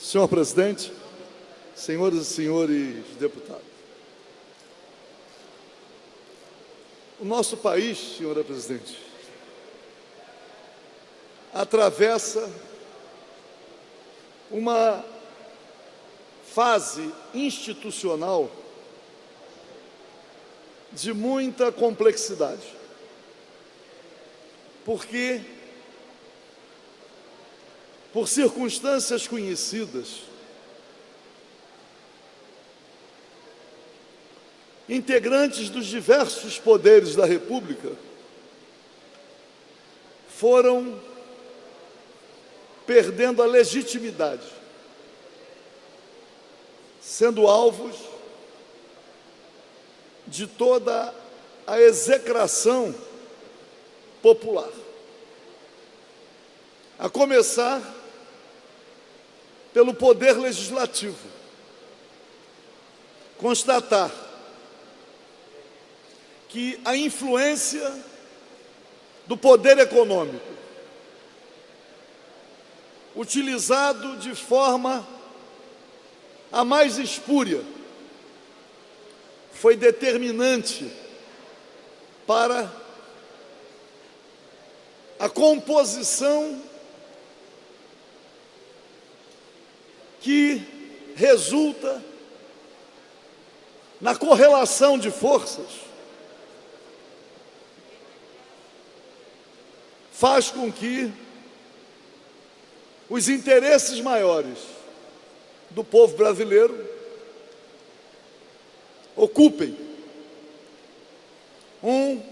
Senhor presidente, senhoras e senhores deputados, o nosso país, senhora presidente, atravessa uma fase institucional de muita complexidade, porque, por circunstâncias conhecidas, integrantes dos diversos poderes da República foram perdendo a legitimidade, sendo alvos de toda a execração popular, a começar pelo Poder Legislativo. Constatar que a influência do poder econômico, utilizado de forma a mais espúria, foi determinante para a composição que resulta na correlação de forças, faz com que os interesses maiores do povo brasileiro ocupem um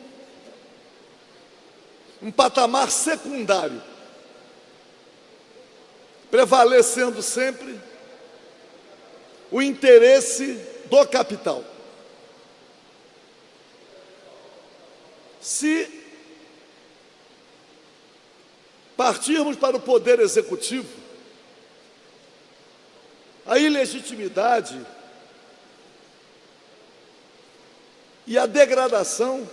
patamar secundário, prevalecendo sempre o interesse do capital. Se partirmos para o poder executivo, a ilegitimidade e a degradação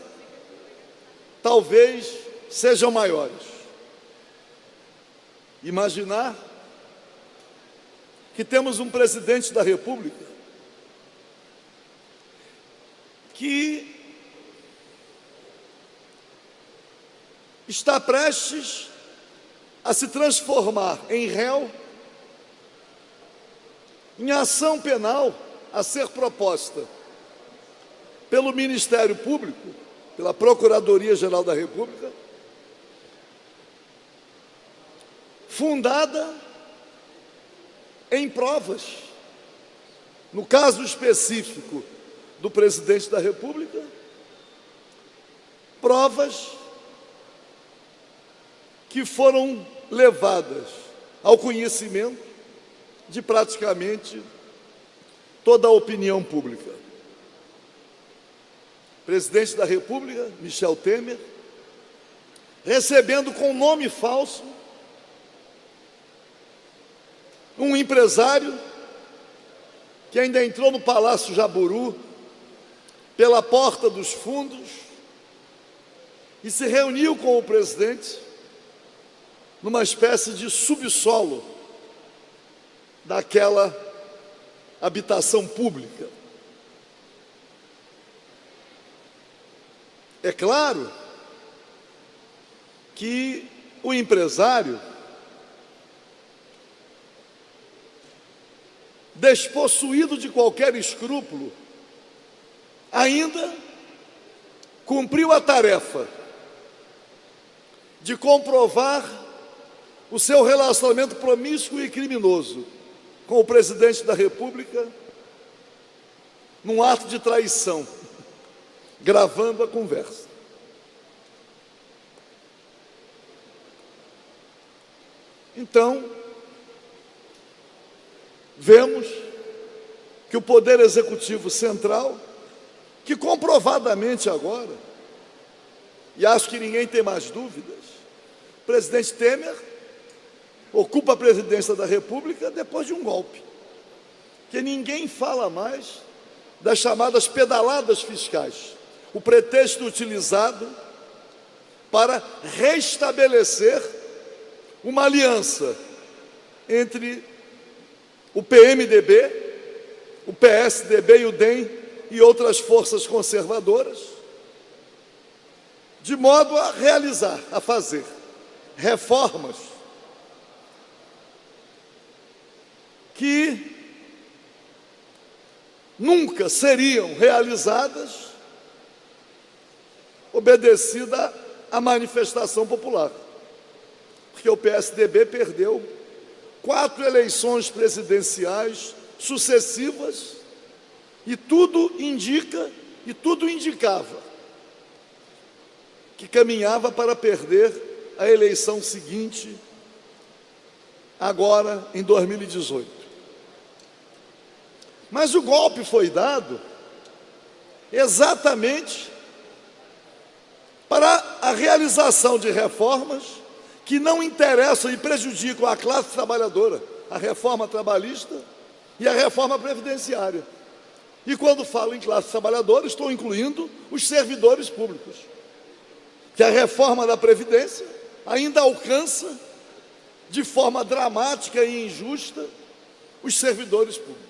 talvez sejam maiores. Imaginar que temos um presidente da República que está prestes a se transformar em réu em ação penal a ser proposta pelo Ministério Público, pela Procuradoria-Geral da República, fundada em provas, no caso específico do presidente da República, provas que foram levadas ao conhecimento de praticamente toda a opinião pública. Presidente da República, Michel Temer, recebendo com nome falso um empresário que ainda entrou no Palácio Jaburu pela porta dos fundos e se reuniu com o presidente numa espécie de subsolo daquela habitação pública. É claro que o empresário, despossuído de qualquer escrúpulo, ainda cumpriu a tarefa de comprovar o seu relacionamento promíscuo e criminoso com o presidente da República num ato de traição, gravando a conversa. Então, vemos que o Poder Executivo Central, que comprovadamente agora, e acho que ninguém tem mais dúvidas, o presidente Temer ocupa a presidência da República depois de um golpe, que ninguém fala mais das chamadas pedaladas fiscais, o pretexto utilizado para restabelecer uma aliança entre o PMDB, o PSDB e o DEM e outras forças conservadoras, de modo a realizar, a fazer reformas que nunca seriam realizadas obedecida à manifestação popular. Porque o PSDB perdeu 4 eleições presidenciais sucessivas e tudo indica, e tudo indicava que caminhava para perder a eleição seguinte, agora em 2018. Mas o golpe foi dado exatamente para a realização de reformas que não interessam e prejudicam a classe trabalhadora, a reforma trabalhista e a reforma previdenciária. E quando falo em classe trabalhadora, estou incluindo os servidores públicos, que a reforma da Previdência ainda alcança de forma dramática e injusta os servidores públicos.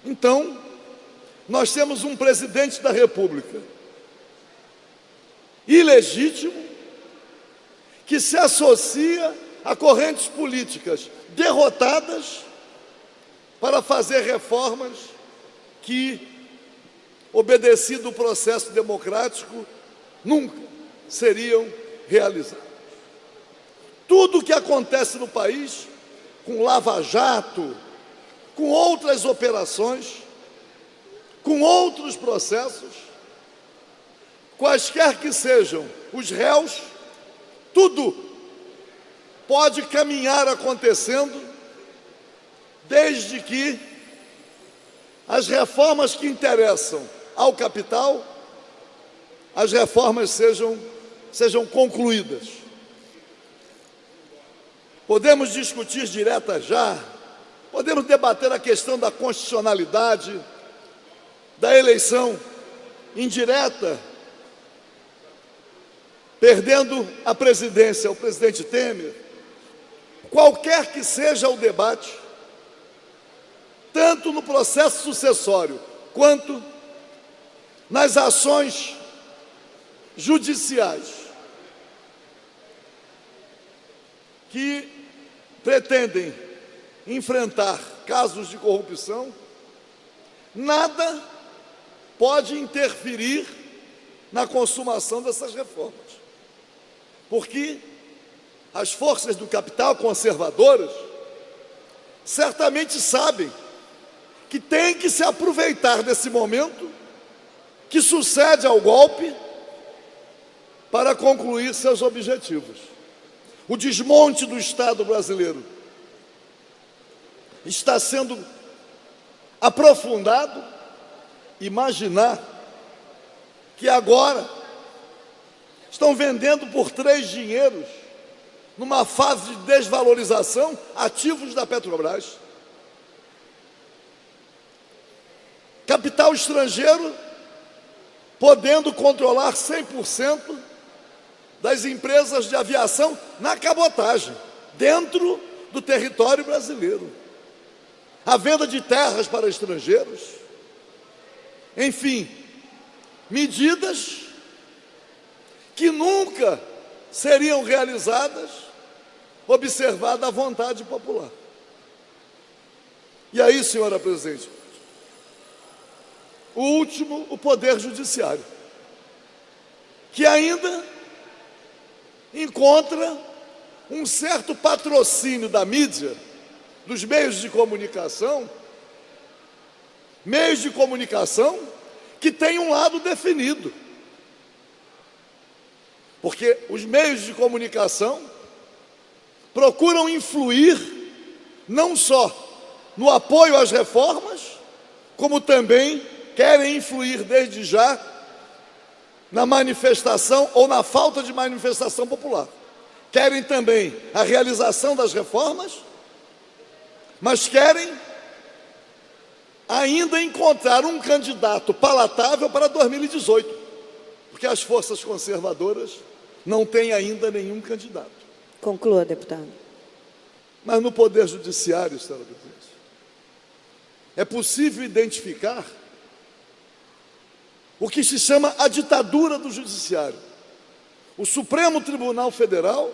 Então, nós temos um presidente da República ilegítimo, que se associa a correntes políticas derrotadas para fazer reformas que, obedecido o processo democrático, nunca seriam realizadas. Tudo o que acontece no país, com Lava Jato, com outras operações, com outros processos, quaisquer que sejam os réus, tudo pode caminhar acontecendo, desde que as reformas que interessam ao capital, as reformas sejam concluídas. Podemos discutir direta já, podemos debater a questão da constitucionalidade, da eleição indireta, perdendo a presidência o presidente Temer. Qualquer que seja o debate, tanto no processo sucessório quanto nas ações judiciais que pretendem enfrentar casos de corrupção, nada pode interferir na consumação dessas reformas. Porque as forças do capital conservadoras certamente sabem que tem que se aproveitar desse momento que sucede ao golpe para concluir seus objetivos. O desmonte do Estado brasileiro está sendo aprofundado. Imaginar que agora estão vendendo por 3 dinheiros, numa fase de desvalorização, ativos da Petrobras. Capital estrangeiro podendo controlar 100% das empresas de aviação na cabotagem, dentro do território brasileiro. A venda de terras para estrangeiros. Enfim, medidas que nunca seriam realizadas, observada a vontade popular. E aí, senhora presidente, o último, o Poder Judiciário, que ainda encontra um certo patrocínio da mídia, dos meios de comunicação que tem um lado definido. Porque os meios de comunicação procuram influir não só no apoio às reformas, como também querem influir desde já na manifestação ou na falta de manifestação popular. Querem também a realização das reformas, mas querem ainda encontrar um candidato palatável para 2018, porque as forças conservadoras não têm ainda nenhum candidato. Conclua, deputado. Mas no Poder Judiciário, senhora presidente, é possível identificar o que se chama a ditadura do Judiciário. O Supremo Tribunal Federal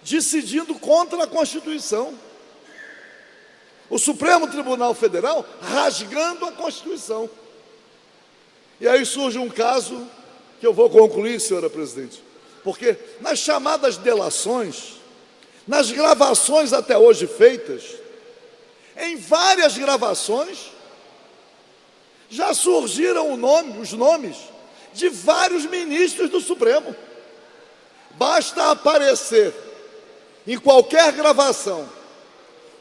decidindo contra a Constituição. O Supremo Tribunal Federal rasgando a Constituição. E aí surge um caso que eu vou concluir, senhora presidente, porque nas chamadas delações, nas gravações até hoje feitas, em várias gravações, já surgiram os nomes de vários ministros do Supremo. Basta aparecer em qualquer gravação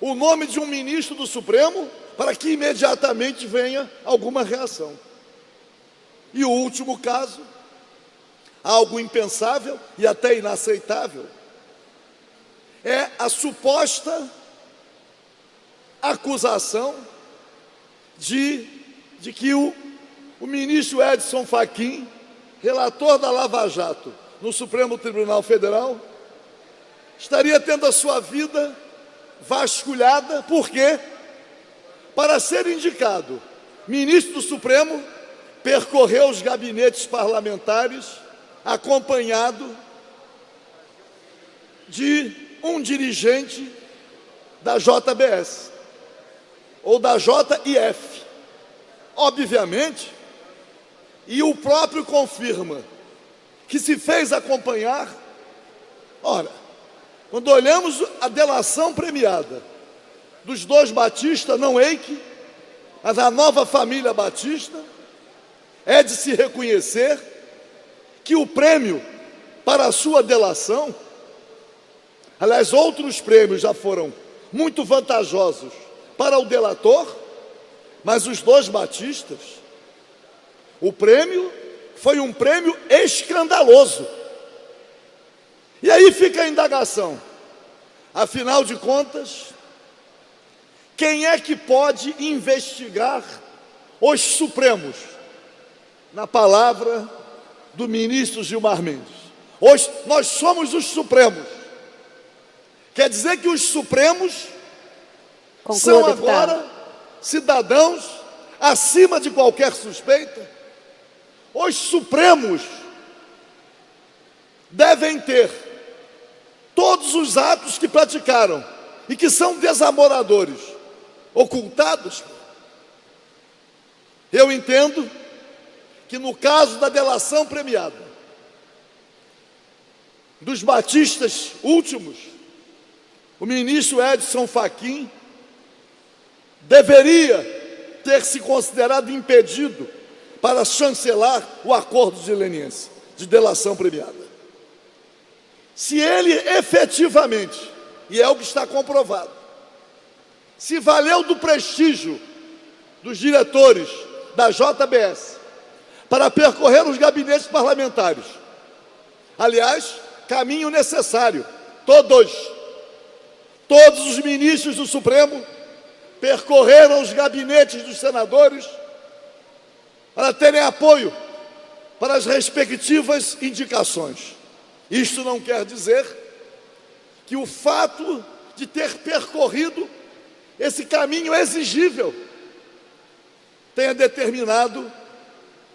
o nome de um ministro do Supremo para que imediatamente venha alguma reação. E o último caso, algo impensável e até inaceitável, é a suposta acusação de que o ministro Edson Fachin, relator da Lava Jato no Supremo Tribunal Federal, estaria tendo a sua vida vasculhada. Por quê? Para ser indicado ministro do Supremo, percorreu os gabinetes parlamentares acompanhado de um dirigente da JBS ou da JIF, obviamente, e o próprio confirma que se fez acompanhar. Ora, quando olhamos a delação premiada dos dois Batista, não Eike, mas a nova família Batista, é de se reconhecer que o prêmio para a sua delação, aliás, outros prêmios já foram muito vantajosos para o delator, mas os dois Batistas, o prêmio foi um prêmio escandaloso. E aí fica a indagação. Afinal de contas, quem é que pode investigar os Supremos? Na palavra do ministro Gilmar Mendes, hoje nós somos os Supremos. Quer dizer que os Supremos são agora cidadãos acima de qualquer suspeita? Os Supremos devem ter todos os atos que praticaram e que são desamoradores ocultados? Eu entendo que no caso da delação premiada dos Batistas últimos, o ministro Edson Fachin deveria ter se considerado impedido para chancelar o acordo de leniência, de delação premiada. Se ele efetivamente, e é o que está comprovado, se valeu do prestígio dos diretores da JBS para percorrer os gabinetes parlamentares, aliás, caminho necessário, todos os ministros do Supremo percorreram os gabinetes dos senadores para terem apoio para as respectivas indicações. Isto não quer dizer que o fato de ter percorrido esse caminho exigível tenha determinado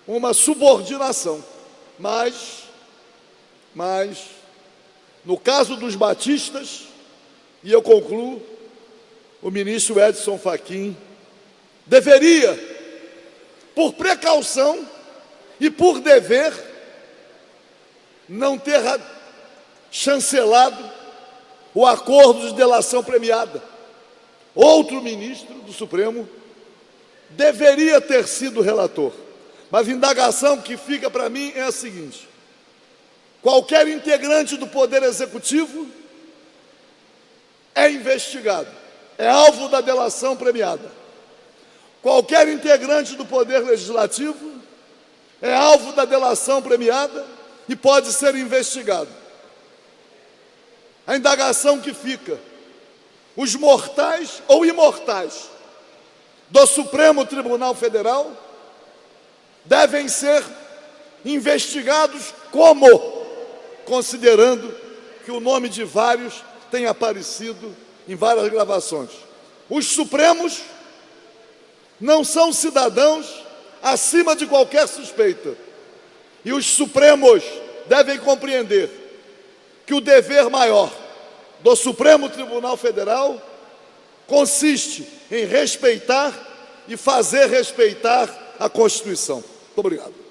uma subordinação. Mas, no caso dos Batistas, e eu concluo, o ministro Edson Fachin deveria, por precaução e por dever, não ter chancelado o acordo de delação premiada. Outro ministro do Supremo deveria ter sido relator. Mas a indagação que fica para mim é a seguinte: qualquer integrante do Poder Executivo é investigado, é alvo da delação premiada. Qualquer integrante do Poder Legislativo é alvo da delação premiada e pode ser investigado. A indagação que fica: os mortais ou imortais do Supremo Tribunal Federal devem ser investigados como? Considerando que o nome de vários tem aparecido em várias gravações. Os Supremos não são cidadãos acima de qualquer suspeita. E os Supremos devem compreender que o dever maior do Supremo Tribunal Federal consiste em respeitar e fazer respeitar a Constituição. Muito obrigado.